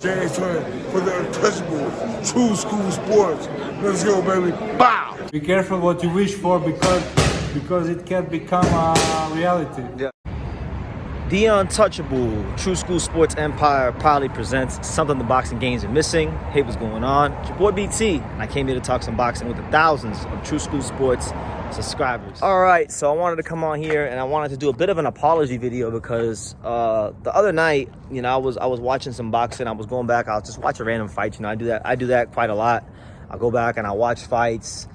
James Turner for the untouchable true school sports. Let's go, baby. Bow! Be careful what you wish for because it can become a reality. Yeah. The Untouchable True School Sports Empire proudly presents something the boxing games are missing. Hey, what's going on? It's your boy BT, and I came here to talk some boxing with the thousands of True School Sports subscribers. All right, so I wanted to come on here and I wanted to do a bit of an apology video because the other night, you know, I was watching some boxing. I was going back. I'll just watch a random fight. You know, I do that quite a lot. I go back and I watch fights.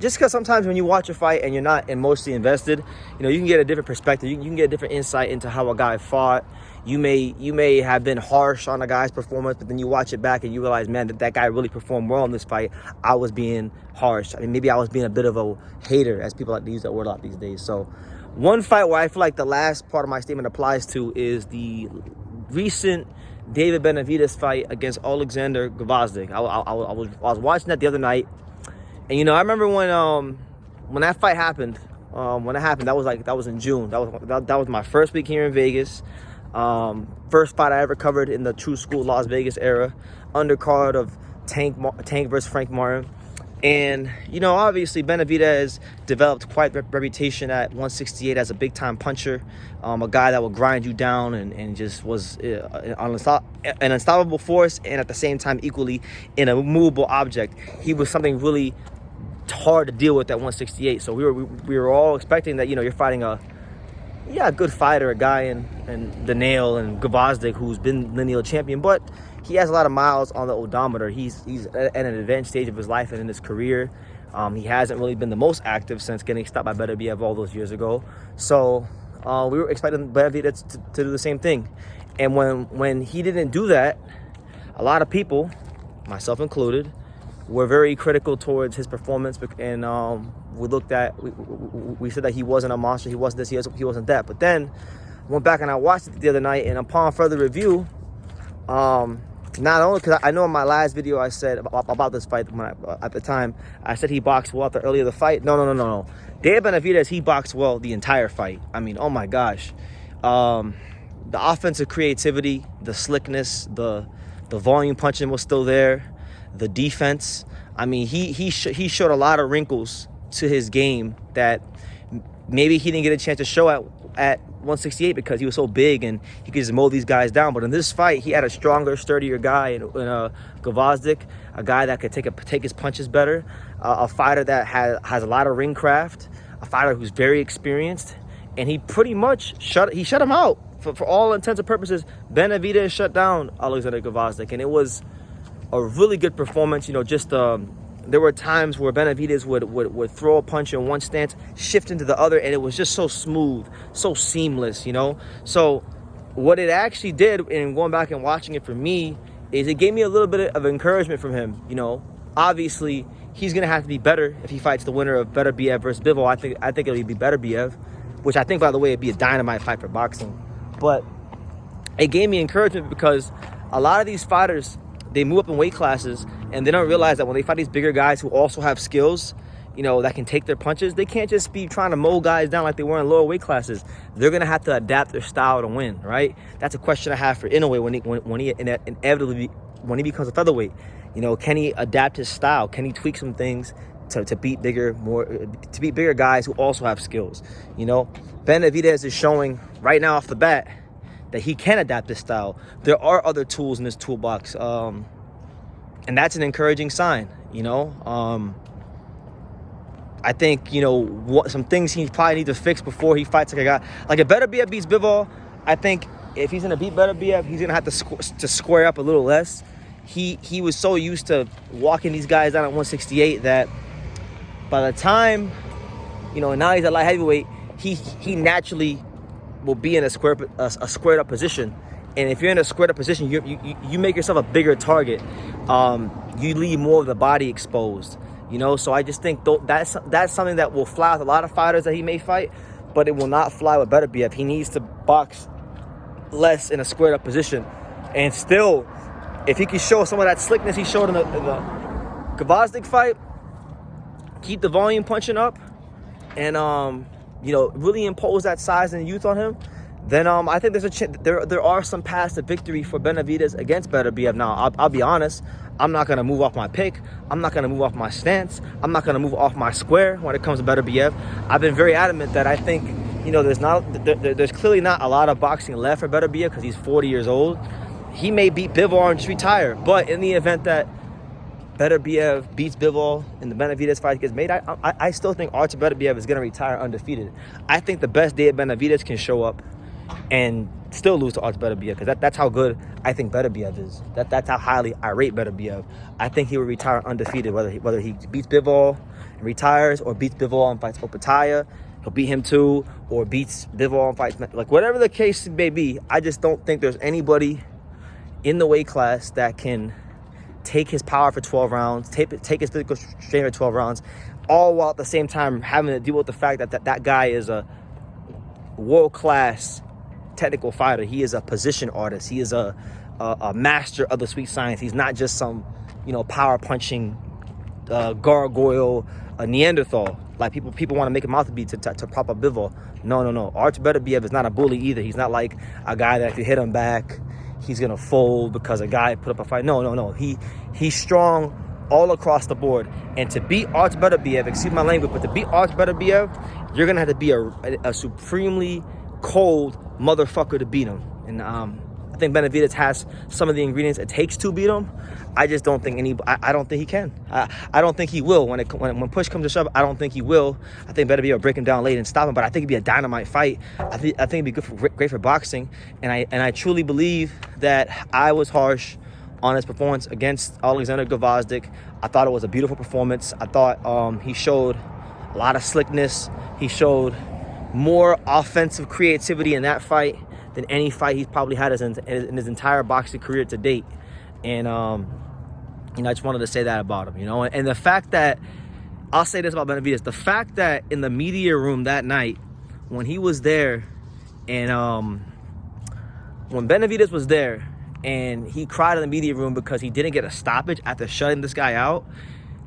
Just because sometimes when you watch a fight and you're not emotionally invested, you know, you can get a different perspective. You can get a different insight into how a guy fought. You may have been harsh on a guy's performance, but then you watch it back and you realize, man, that guy really performed well in this fight. I was being harsh. I mean, maybe I was being a bit of a hater, as people like to use that word a lot these days. So one fight where I feel like the last part of my statement applies to is the recent David Benavidez fight against Alexander Gvozdyk. I was watching that the other night. And, you know, I remember when that fight happened, that was in June. That was my first week here in Vegas. First fight I ever covered in the True School Las Vegas era. Undercard of Tank versus Frank Martin. And, you know, obviously Benavidez developed quite a reputation at 168 as a big-time puncher. A guy that would grind you down and just was an unstoppable force, and at the same time equally an immovable object. He was something really hard to deal with at 168. So we were all expecting that, you know, you're fighting a good fighter, a guy in the nail and Gvozdyk, who's been lineal champion, but he has a lot of miles on the odometer. He's at an advanced stage of his life and in his career. He hasn't really been the most active since getting stopped by Beterbiev all those years ago. So we were expecting Benavidez to do the same thing. And when he didn't do that, a lot of people, myself included, were very critical towards his performance, and we said that he wasn't a monster, he wasn't this, he wasn't that. But then I went back and I watched it the other night, and upon further review, not only because I know in my last video I said about this fight at the time, I said he boxed well at the early of the fight. No. David Benavidez, he boxed well the entire fight. I mean, oh my gosh. The offensive creativity, the slickness, the volume punching was still there. The defense, I mean, he showed a lot of wrinkles to his game that maybe he didn't get a chance to show at 168 because he was so big and he could just mow these guys down. But in this fight, he had a stronger, sturdier guy in Gvozdyk, a guy that could take his punches better, a fighter that has a lot of ring craft, a fighter who's very experienced, and he pretty much shut him out. For all intents and purposes, Benavidez shut down Alexander Gvozdyk, and it was a really good performance. You know, just there were times where Benavidez would throw a punch in one stance, shift into the other, and it was just so smooth, so seamless, you know. So what it actually did, and going back and watching it for me, is it gave me a little bit of encouragement from him. You know, obviously he's gonna have to be better if he fights the winner of Beterbiev versus Bivol. I think it'll be Beterbiev, which I think, by the way, it'd be a dynamite fight for boxing. But it gave me encouragement because a lot of these fighters, they move up in weight classes and they don't realize that when they fight these bigger guys who also have skills, you know, that can take their punches, they can't just be trying to mow guys down like they were in lower weight classes. They're going to have to adapt their style to win, right? That's a question I have for Inoue when he becomes a featherweight. You know, can he adapt his style? Can he tweak some things to beat bigger guys who also have skills? You know, Benavidez is showing right now off the bat that he can adapt his style. There are other tools in his toolbox, and that's an encouraging sign, you know. I think, you know, some things he probably needs to fix before he fights like a guy. Like if Beterbiev beats Bivol, I think if he's going to beat Beterbiev, he's going to have to square up a little less. He was so used to walking these guys down at 168 that by the time, you know, now he's at light heavyweight, he naturally will be in a squared up position. And if you're in a squared up position, you make yourself a bigger target. You leave more of the body exposed, you know. So I just think that's something that will fly with a lot of fighters that he may fight, but it will not fly with Beterbiev. He needs to box less in a squared up position, and still, if he can show some of that slickness he showed in the Gvozdyk fight, keep the volume punching up, and you know, really impose that size and youth on him, then I think there's there are some paths to victory for Benavidez against Beterbiev. Now, I'll be honest, I'm not going to move off my pick. I'm not going to move off my stance. I'm not going to move off my square when it comes to Beterbiev. I've been very adamant that I think, you know, there's clearly not a lot of boxing left for Beterbiev because he's 40 years old. He may beat Bivol and just retire, but in the event that Beterbiev beats Bivol in the Benavidez fight gets made, I still think Artur Beterbiev is going to retire undefeated. I think the best David Benavidez can show up and still lose to Artur Beterbiev, because that's how good I think Beterbiev is. That's how highly I rate Beterbiev. I think he will retire undefeated, whether he beats Bivol and retires, or beats Bivol and fights Opataya. He'll beat him too, or beats Bivol and fights, like whatever the case may be. I just don't think there's anybody in the weight class that can take his power for 12 rounds, take his physical strength for 12 rounds, all while at the same time having to deal with the fact that guy is a world-class technical fighter. He is a position artist. He is a master of the sweet science. He's not just some, you know, power punching gargoyle, a Neanderthal. Like people want to make him out to be to prop up Bivol. No. Artur Beterbiev is not a bully either. He's not like a guy that if you hit him back, he's gonna fold because a guy put up a fight. No. He's strong all across the board. And to beat Artur Beterbiev, excuse my language, but to beat Artur Beterbiev, you're gonna have to be a supremely cold motherfucker to beat him. And I think Benavidez has some of the ingredients it takes to beat him. I just don't think I don't think he can. I don't think he will. When push comes to shove, I don't think he will. I think Beterbiev will break him down late and stop him. But I think it'd be a dynamite fight. I think it'd be great for boxing. And I truly believe that I was harsh on his performance against Alexander Gvozdyk. I thought it was a beautiful performance. I thought he showed a lot of slickness. He showed more offensive creativity in that fight than any fight he's probably had in his entire boxing career to date. And you know, I just wanted to say that about him, you know. And the fact that, I'll say this about Benavidez, the fact that in the media room that night, when he was there, and when Benavidez was there and he cried in the media room because he didn't get a stoppage after shutting this guy out,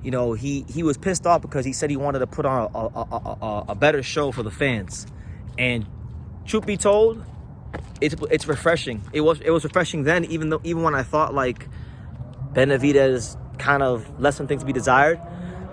you know, he was pissed off because he said he wanted to put on a better show for the fans. And truth be told, it's refreshing. It was refreshing then, even when I thought like Benavidez kind of left some things to be desired.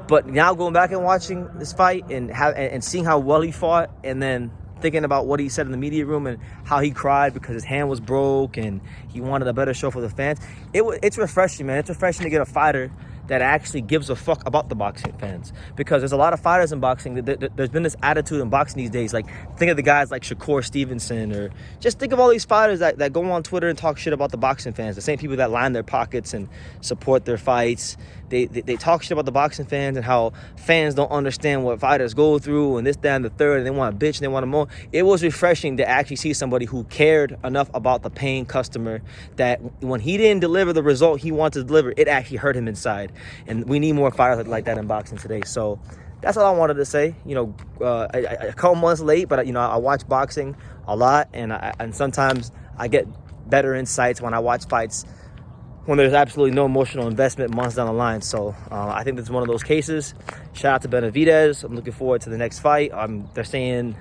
But now going back and watching this fight and seeing how well he fought, and then thinking about what he said in the media room and how he cried because his hand was broke and he wanted a better show for the fans, it's refreshing, man. It's refreshing to get a fighter that actually gives a fuck about the boxing fans, because there's a lot of fighters in boxing. There's been this attitude in boxing these days. Like, think of the guys like Shakur Stevenson, or just think of all these fighters that go on Twitter and talk shit about the boxing fans. The same people that line their pockets and support their fights. They talk shit about the boxing fans and how fans don't understand what fighters go through and this, that, and the third, and they want to bitch and they want to moan. It was refreshing to actually see somebody who cared enough about the paying customer that when he didn't deliver the result he wanted to deliver, it actually hurt him inside. And we need more fighters like that in boxing today. So that's all I wanted to say. You know, a couple months late, but you know, I watch boxing a lot, and sometimes I get better insights when I watch fights when there's absolutely no emotional investment months down the line. So I think this is one of those cases. Shout out to Benavidez. I'm looking forward to the next fight. They're saying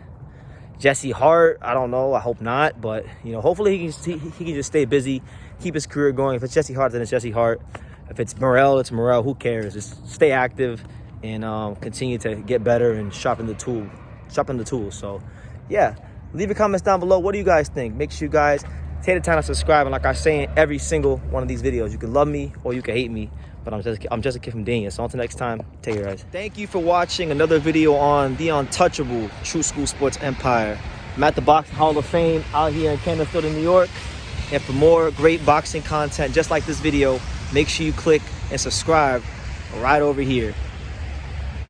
Jesse Hart. I don't know. I hope not. But, you know, hopefully he can just stay busy, keep his career going. If it's Jesse Hart, then it's Jesse Hart. If it's Morrell, it's Morrell. Who cares? Just stay active and continue to get better and sharpen the tools. So, yeah. Leave your comments down below. What do you guys think? Make sure you guys take the time to subscribe. And like I say in every single one of these videos, you can love me or you can hate me, but I'm just a kid from Dania. So until next time, take care, guys. Thank you for watching another video on the untouchable True School Sports Empire. I'm at the Boxing Hall of Fame out here in Canterfield, New York. And for more great boxing content just like this video, make sure you click and subscribe right over here.